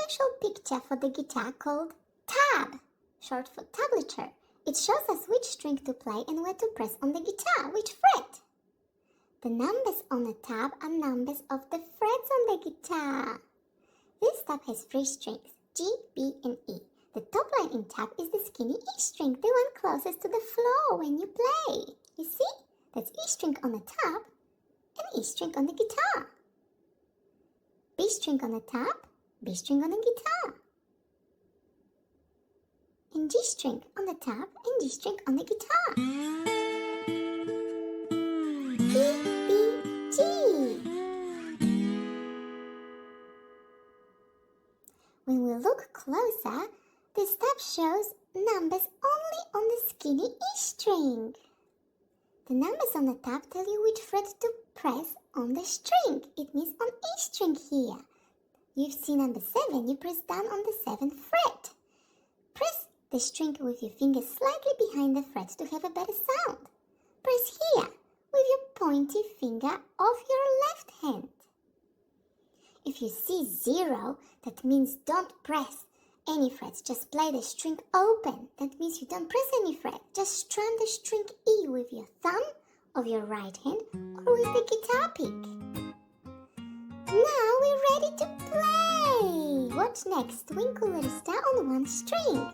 special picture for the guitar called tab, short for tablature. It shows us which string to play and where to press on the guitar, which fret. The numbers on the tab are numbers of the frets on the guitar. This tab has 3 strings, G, B, and E. The top line in tab is the skinny E string, the one closest to the floor when you play. You see? That's E string on the tab and E string on the guitar. B string on the tab, B string on the guitar. And G string on the tab and G string on the guitar. E, B, G. When we look closer, this tab shows numbers only on the skinny E string. The numbers on the tab tell you which fret to press on the string. It means on E string here. You've seen number 7, you press down on the 7th fret. Press the string with your fingers slightly behind the fret to have a better sound. Press here with your pointy finger of your left hand. If you see 0, that means don't press any frets, just play the string open. That means you don't press any fret, just strum the string E with your thumb of your right hand or with the guitar pick. Now we're ready to play! What's next? Twinkle Little Star on 1 string.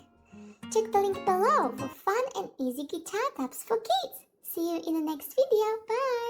Check the link below for fun and easy guitar tabs for kids. See you in the next video. Bye!